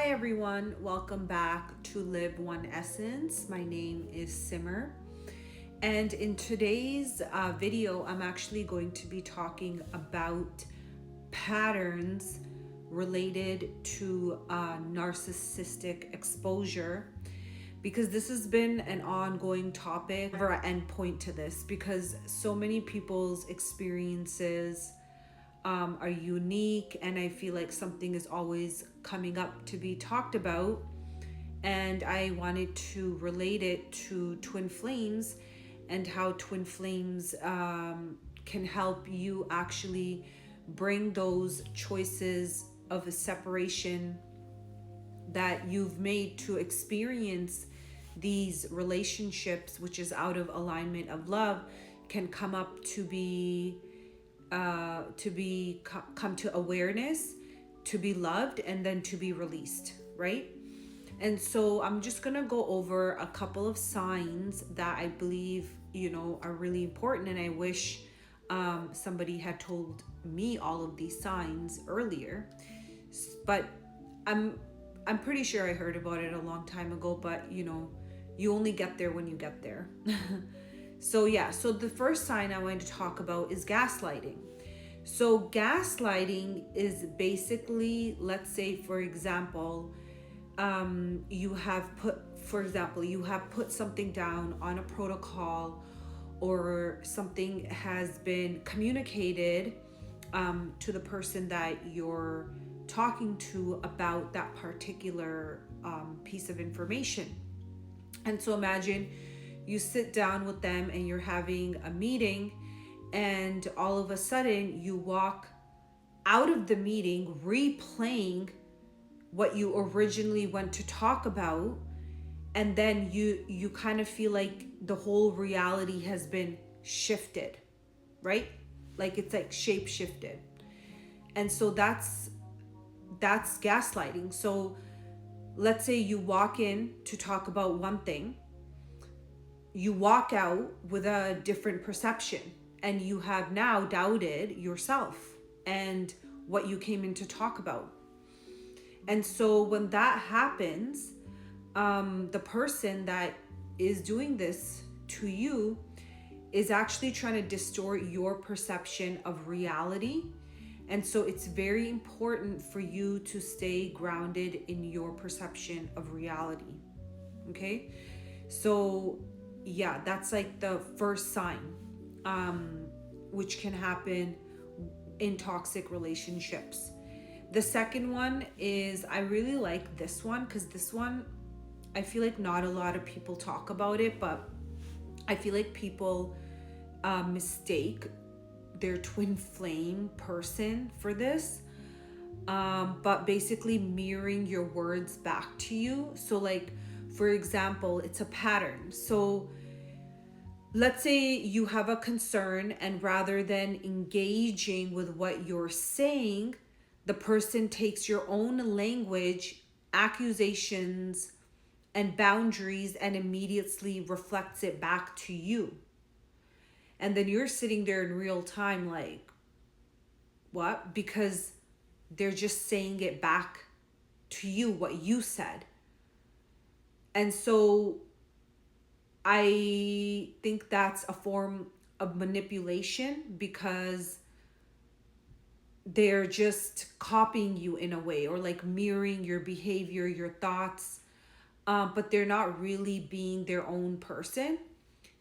Hi everyone, welcome back to Live One Essence. My name is Simmer, and in today's video, I'm actually going to be talking about patterns related to narcissistic exposure, because this has been an ongoing topic. Never an end point to this because so many people's experiences are unique, and I feel like something is always coming up to be talked about. And I wanted to relate it to twin flames and how twin flames can help you actually bring those choices of a separation that you've made to experience these relationships, which is out of alignment of love, can come up to come to awareness, to be loved, and then to be released, right? And so I'm just gonna go over a couple of signs that I believe are really important, and I wish somebody had told me all of these signs earlier. But I'm pretty sure I heard about it a long time ago, but you only get there when you get there. So the first sign I wanted to talk about is gaslighting. So gaslighting is basically, let's say for example, you have put something down on a protocol, or something has been communicated to the person that you're talking to about that particular piece of information. And so imagine you sit down with them and you're having a meeting, and all of a sudden you walk out of the meeting replaying what you originally went to talk about, and then you kind of feel like the whole reality has been shifted, right? Like it's like shape shifted. And so that's gaslighting. So let's say you walk in to talk about one thing, you walk out with a different perception, and you have now doubted yourself and what you came in to talk about. And so when that happens, the person that is doing this to you is actually trying to distort your perception of reality. And so it's very important for you to stay grounded in your perception of reality. Okay? So yeah, that's like the first sign, which can happen in toxic relationships. The second one is, I really like this one because this one, I feel like not a lot of people talk about it, but I feel like people mistake their twin flame person for this. But basically mirroring your words back to you. So like, for example, it's a pattern. So let's say you have a concern, and rather than engaging with what you're saying, the person takes your own language, accusations, and boundaries, and immediately reflects it back to you. And then you're sitting there in real time like, what? Because they're just saying it back to you, what you said. And so I think that's a form of manipulation, because they're just copying you in a way, or like mirroring your behavior, your thoughts, but they're not really being their own person,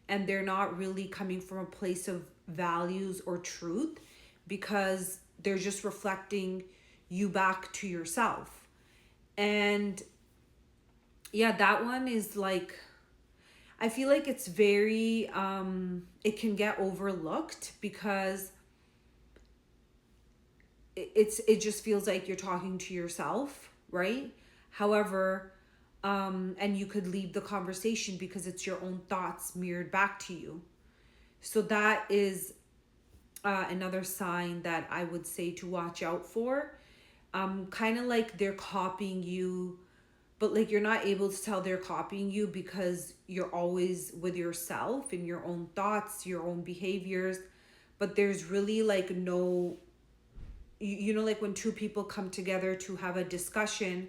and they're not really coming from a place of values or truth, because they're just reflecting you back to yourself. And yeah, that one is like, I feel like it's very it can get overlooked, because it just feels like you're talking to yourself, right? However, and you could leave the conversation because it's your own thoughts mirrored back to you. So that is another sign that I would say to watch out for. Kind of like they're copying you, but like you're not able to tell they're copying you because you're always with yourself and your own thoughts, your own behaviors. But there's really like no, like when two people come together to have a discussion,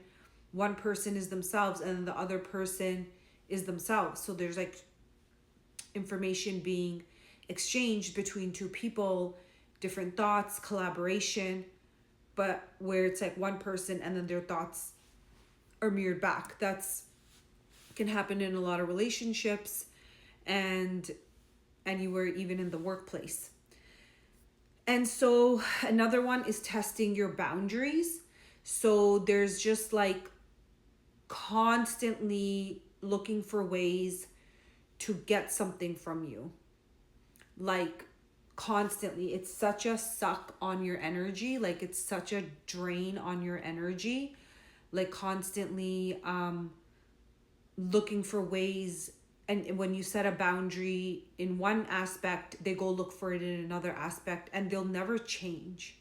one person is themselves and the other person is themselves. So there's like information being exchanged between two people, different thoughts, collaboration, but where it's like one person and then their thoughts are mirrored back. That's can happen in a lot of relationships and anywhere, even in the workplace. And so another one is testing your boundaries. So there's just like constantly looking for ways to get something from you. Like constantly. It's such a suck on your energy. Like it's such a drain on your energy. Like constantly looking for ways, and when you set a boundary in one aspect, they go look for it in another aspect and they'll never change.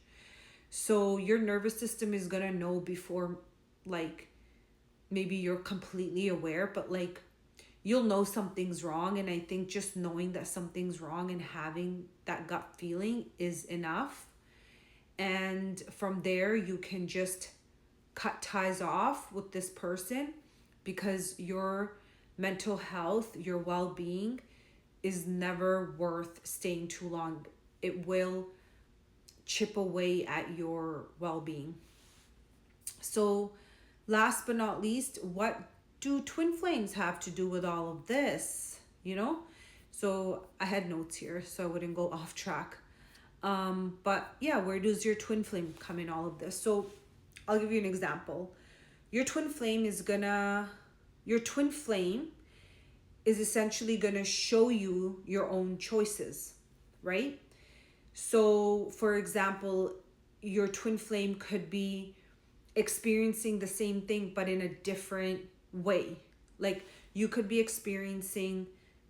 So your nervous system is gonna know before, like, maybe you're completely aware, but like you'll know something's wrong. And I think just knowing that something's wrong and having that gut feeling is enough. And from there you can just cut ties off with this person, because your mental health, your well-being is never worth staying too long. It will chip away at your well-being. So last but not least, what do twin flames have to do with all of this? You know? So I had notes here so I wouldn't go off track. But yeah, where does your twin flame come in all of this? So I'll give you an example. Your twin flame is essentially gonna show you your own choices, right? So for example, your twin flame could be experiencing the same thing but in a different way. Like you could be experiencing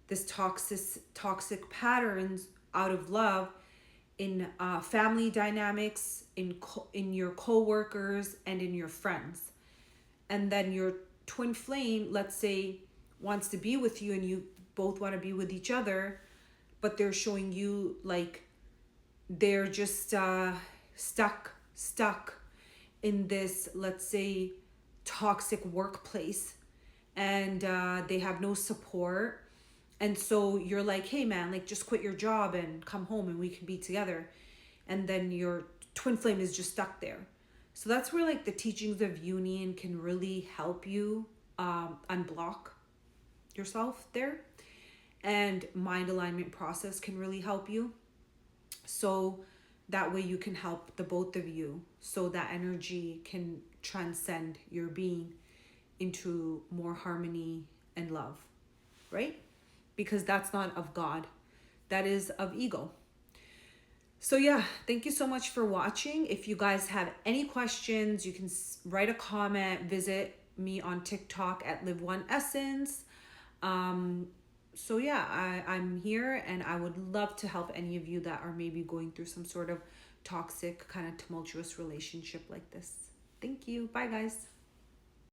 this toxic patterns out of love in family dynamics, in your coworkers and in your friends. And then your twin flame, let's say, wants to be with you and you both want to be with each other, but they're showing you like they're just stuck in this, let's say, toxic workplace, and they have no support. And so you're like, hey man, like just quit your job and come home and we can be together. And then your twin flame is just stuck there. So that's where like the teachings of union can really help you unblock yourself there. And mind alignment process can really help you. So that way you can help the both of you, so that energy can transcend your being into more harmony and love, right? Because that's not of God, that is of ego. So yeah, thank you so much for watching. If you guys have any questions, you can write a comment, visit me on TikTok at Live One Essence. So yeah, I'm here and I would love to help any of you that are maybe going through some sort of toxic, kind of tumultuous relationship like this. Thank you. Bye guys.